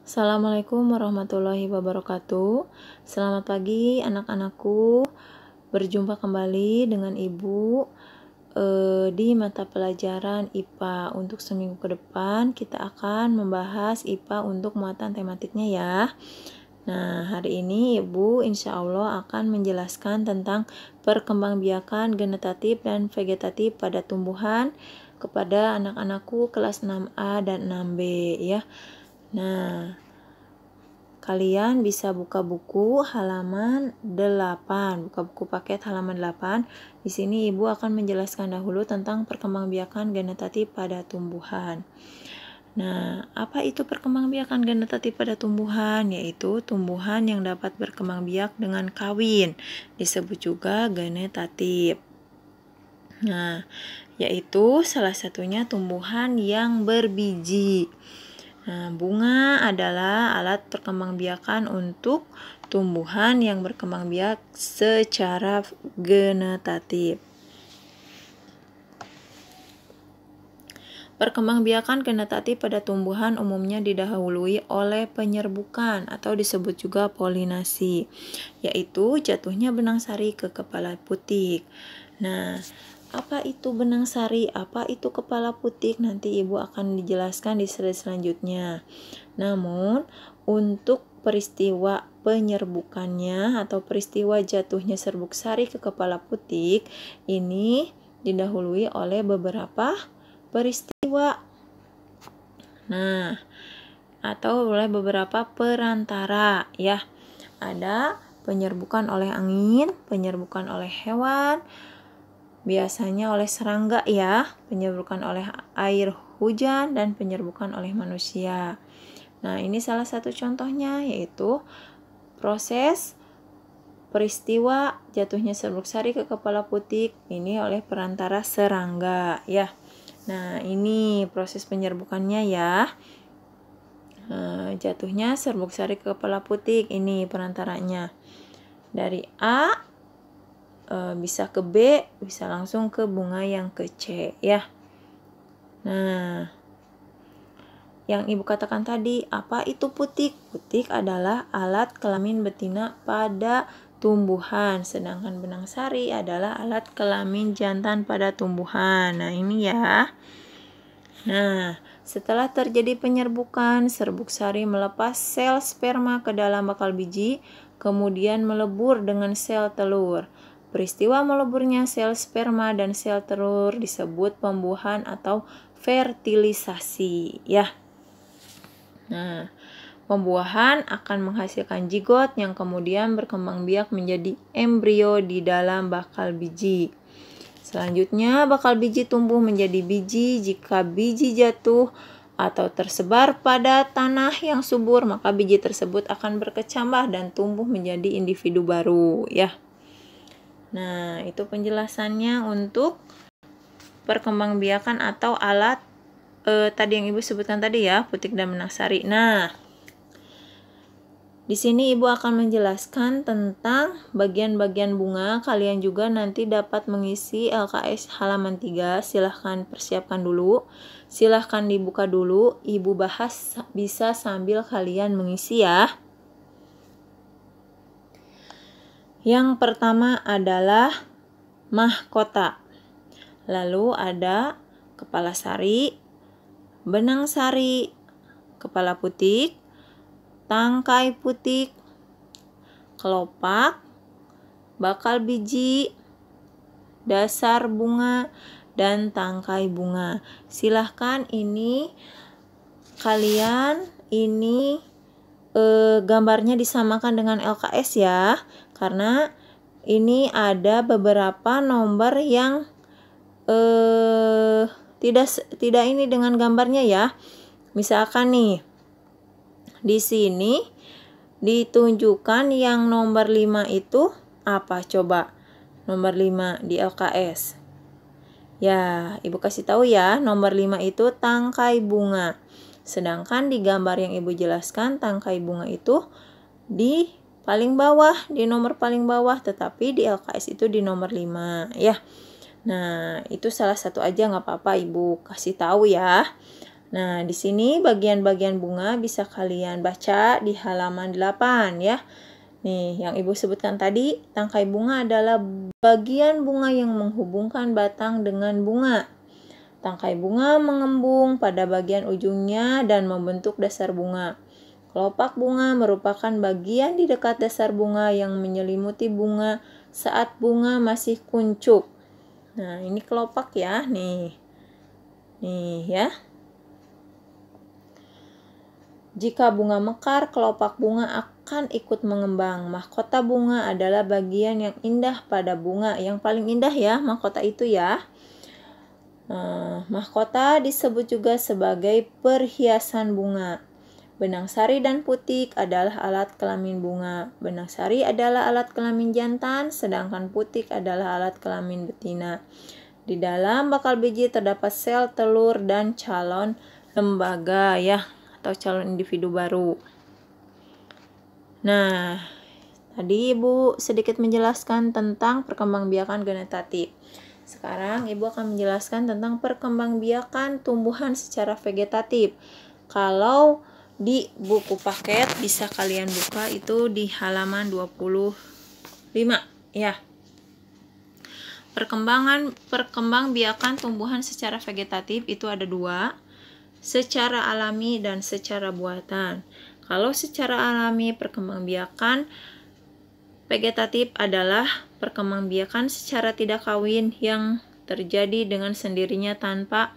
Assalamualaikum warahmatullahi wabarakatuh. Selamat pagi anak-anakku. Berjumpa kembali dengan Ibu di mata pelajaran IPA. Untuk seminggu ke depan kita akan membahas IPA untuk muatan tematiknya ya. Nah, hari ini Ibu insya Allah akan menjelaskan tentang perkembangbiakan genetatif dan vegetatif pada tumbuhan kepada anak-anakku kelas 6A dan 6B ya. Nah, kalian bisa buka buku halaman 8, buka buku paket halaman 8. Di sini Ibu akan menjelaskan dahulu tentang perkembangbiakan genetatif pada tumbuhan. Nah, apa itu perkembangbiakan genetatif pada tumbuhan? Yaitu tumbuhan yang dapat berkembang biak dengan kawin, disebut juga genetatif. Nah, yaitu salah satunya tumbuhan yang berbiji. Nah, bunga adalah alat perkembangbiakan untuk tumbuhan yang berkembang biak secara genetatif. Perkembangbiakan genetatif pada tumbuhan umumnya didahului oleh penyerbukan atau disebut juga polinasi, yaitu jatuhnya benang sari ke kepala putik. Nah, apa itu benang sari? Apa itu kepala putik? Nanti Ibu akan dijelaskan di slide selanjutnya. Namun, untuk peristiwa penyerbukannya atau peristiwa jatuhnya serbuk sari ke kepala putik, ini didahului oleh beberapa peristiwa. Nah, atau oleh beberapa perantara ya. Ada penyerbukan oleh angin, penyerbukan oleh hewan, biasanya oleh serangga ya, penyerbukan oleh air hujan, dan penyerbukan oleh manusia. Nah, ini salah satu contohnya yaitu proses peristiwa jatuhnya serbuk sari ke kepala putik ini oleh perantara serangga ya. Nah, ini proses penyerbukannya ya. Jatuhnya serbuk sari ke kepala putik ini perantaranya. Dari A bisa ke B, bisa langsung ke bunga yang ke C ya. Nah, yang Ibu katakan tadi, apa itu putik? Putik adalah alat kelamin betina pada tumbuhan, sedangkan benang sari adalah alat kelamin jantan pada tumbuhan. Nah, ini ya. Nah, setelah terjadi penyerbukan, serbuk sari melepas sel sperma ke dalam bakal biji, kemudian melebur dengan sel telur. Peristiwa meleburnya sel sperma dan sel telur disebut pembuahan atau fertilisasi ya. Nah, pembuahan akan menghasilkan zigot yang kemudian berkembang biak menjadi embrio di dalam bakal biji. Selanjutnya, bakal biji tumbuh menjadi biji. Jika biji jatuh atau tersebar pada tanah yang subur, maka biji tersebut akan berkecambah dan tumbuh menjadi individu baru ya. Nah, itu penjelasannya untuk perkembangbiakan atau alat tadi yang Ibu sebutkan tadi ya, putik dan benang sari. Nah, di sini Ibu akan menjelaskan tentang bagian-bagian bunga. Kalian juga nanti dapat mengisi LKS halaman 3. Silahkan persiapkan dulu. Silahkan dibuka dulu. Ibu bahas bisa sambil kalian mengisi ya. Yang pertama adalah mahkota. Lalu ada kepala sari, benang sari, kepala putik, tangkai putik, kelopak, bakal biji, dasar bunga, dan tangkai bunga. Silahkan ini kalian gambarnya disamakan dengan LKS ya, karena ini ada beberapa nomor yang tidak ini dengan gambarnya ya. Misalkan nih, di sini ditunjukkan yang nomor 5 itu apa coba? Nomor 5 di LKS. Ya, Ibu kasih tahu ya, nomor 5 itu tangkai bunga. Sedangkan di gambar yang Ibu jelaskan, tangkai bunga itu di paling bawah, di nomor paling bawah, tetapi di LKS itu di nomor 5 ya. Nah, itu salah satu aja nggak apa-apa Ibu kasih tahu ya. Nah, di sini bagian-bagian bunga bisa kalian baca di halaman 8 ya. Nih, yang Ibu sebutkan tadi, tangkai bunga adalah bagian bunga yang menghubungkan batang dengan bunga. Tangkai bunga mengembung pada bagian ujungnya dan membentuk dasar bunga. Kelopak bunga merupakan bagian di dekat dasar bunga yang menyelimuti bunga saat bunga masih kuncup. Nah, ini kelopak ya, nih. Nih ya. Jika bunga mekar, kelopak bunga akan ikut mengembang. Mahkota bunga adalah bagian yang indah pada bunga. Yang paling indah ya, mahkota itu ya. Mahkota disebut juga sebagai perhiasan bunga. Benang sari dan putik adalah alat kelamin bunga. Benang sari adalah alat kelamin jantan, sedangkan putik adalah alat kelamin betina. Di dalam bakal biji terdapat sel telur dan calon lembaga ya, atau calon individu baru. Nah, tadi Ibu sedikit menjelaskan tentang perkembangbiakan genetatif. Sekarang Ibu akan menjelaskan tentang perkembangbiakan tumbuhan secara vegetatif. Kalau di buku paket bisa kalian buka itu di halaman 25 ya. Perkembangbiakan tumbuhan secara vegetatif itu ada dua, secara alami dan secara buatan. Kalau secara alami, perkembangbiakan vegetatif adalah perkembangbiakan secara tidak kawin yang terjadi dengan sendirinya tanpa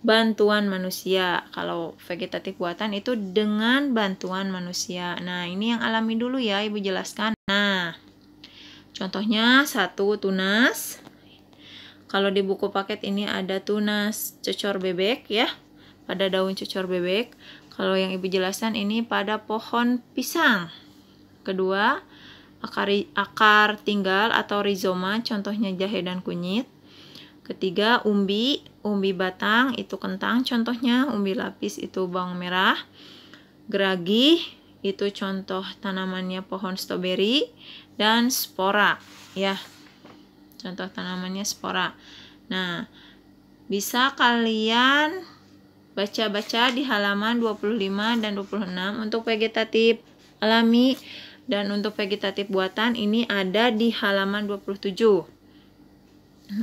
bantuan manusia. Kalau vegetatif buatan itu dengan bantuan manusia. Nah, ini yang alami dulu ya, Ibu jelaskan. Nah, contohnya satu, tunas. Kalau di buku paket ini ada tunas cocor bebek ya, pada daun cocor bebek. Kalau yang Ibu jelaskan ini pada pohon pisang. Kedua, akar tinggal atau rizoma, contohnya jahe dan kunyit. Ketiga, umbi batang itu kentang, contohnya umbi lapis itu bawang merah. Geragi itu contoh tanamannya pohon stroberi, dan spora ya. Contoh tanamannya spora. Nah, bisa kalian baca-baca di halaman 25 dan 26 untuk vegetatif alami, dan untuk vegetatif buatan ini ada di halaman 27.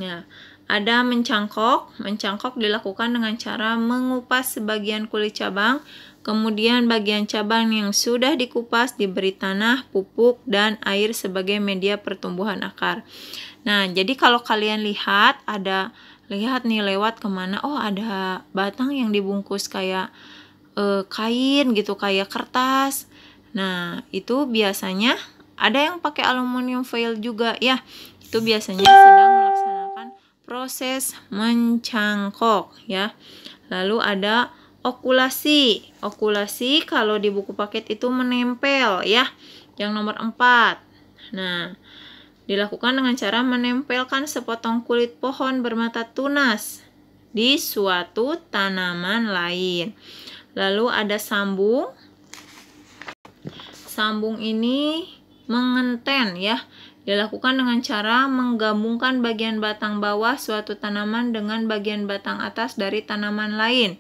Ya. Ada mencangkok. Mencangkok dilakukan dengan cara mengupas sebagian kulit cabang, kemudian bagian cabang yang sudah dikupas diberi tanah, pupuk, dan air sebagai media pertumbuhan akar. Nah, jadi kalau kalian lihat nih lewat kemana, oh ada batang yang dibungkus kayak kain gitu, kayak kertas. Nah, itu biasanya ada yang pakai aluminium foil juga ya. Itu biasanya sedang melaksanakan proses mencangkok ya. Lalu ada okulasi. Okulasi kalau di buku paket itu menempel ya. Yang nomor 4. Nah, dilakukan dengan cara menempelkan sepotong kulit pohon bermata tunas di suatu tanaman lain. Lalu ada sambung. Sambung ini mengenten ya. Dilakukan dengan cara menggabungkan bagian batang bawah suatu tanaman dengan bagian batang atas dari tanaman lain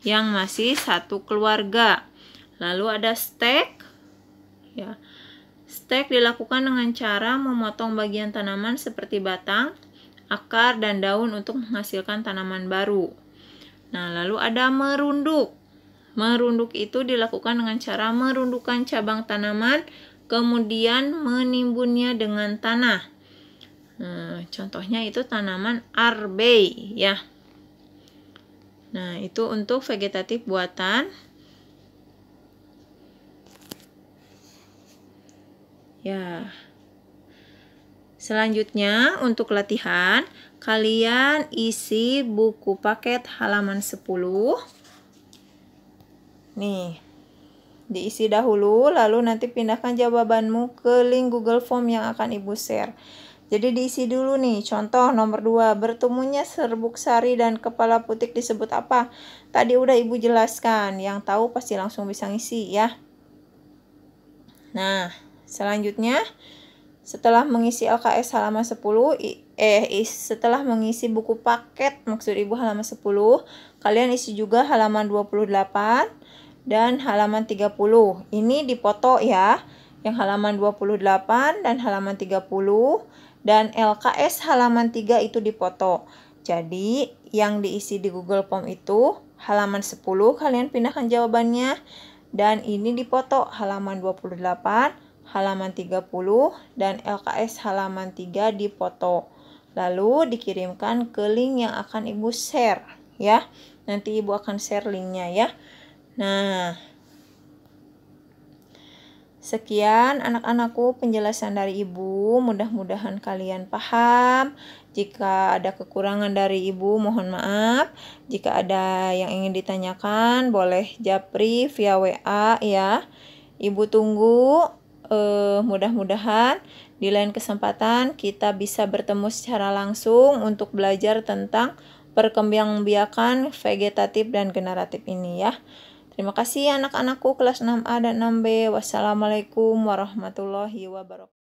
yang masih satu keluarga. Lalu ada stek. Ya. Stek dilakukan dengan cara memotong bagian tanaman seperti batang, akar, dan daun untuk menghasilkan tanaman baru. Nah, lalu ada merunduk. Merunduk itu dilakukan dengan cara merundukkan cabang tanaman, kemudian menimbunnya dengan tanah. Contohnya itu tanaman arbei ya. Nah, itu untuk vegetatif buatan. Ya. Selanjutnya untuk latihan, kalian isi buku paket halaman 10. Nih, diisi dahulu, lalu nanti pindahkan jawabanmu ke link Google Form yang akan Ibu share. Jadi diisi dulu nih, contoh nomor 2, bertemunya serbuk sari dan kepala putik disebut apa? Tadi udah Ibu jelaskan, yang tahu pasti langsung bisa ngisi ya. Nah, selanjutnya setelah mengisi LKS halaman 10, setelah mengisi buku paket maksud Ibu halaman 10, kalian isi juga halaman 28 dan halaman 30. Ini dipoto ya, yang halaman 28 dan halaman 30, dan LKS halaman 3 itu dipoto. Jadi, yang diisi di Google Form itu halaman 10 kalian pindahkan jawabannya, dan ini dipoto halaman 28, halaman 30, dan LKS halaman 3 dipoto. Lalu dikirimkan ke link yang akan Ibu share ya. Nanti Ibu akan share linknya ya. Nah, sekian anak-anakku penjelasan dari Ibu. Mudah-mudahan kalian paham. Jika ada kekurangan dari Ibu, mohon maaf. Jika ada yang ingin ditanyakan, boleh japri via WA ya. Ibu tunggu. Mudah-mudahan di lain kesempatan kita bisa bertemu secara langsung untuk belajar tentang perkembangbiakan vegetatif dan generatif ini ya. Terima kasih anak-anakku kelas 6A dan 6B. Wassalamualaikum warahmatullahi wabarakatuh.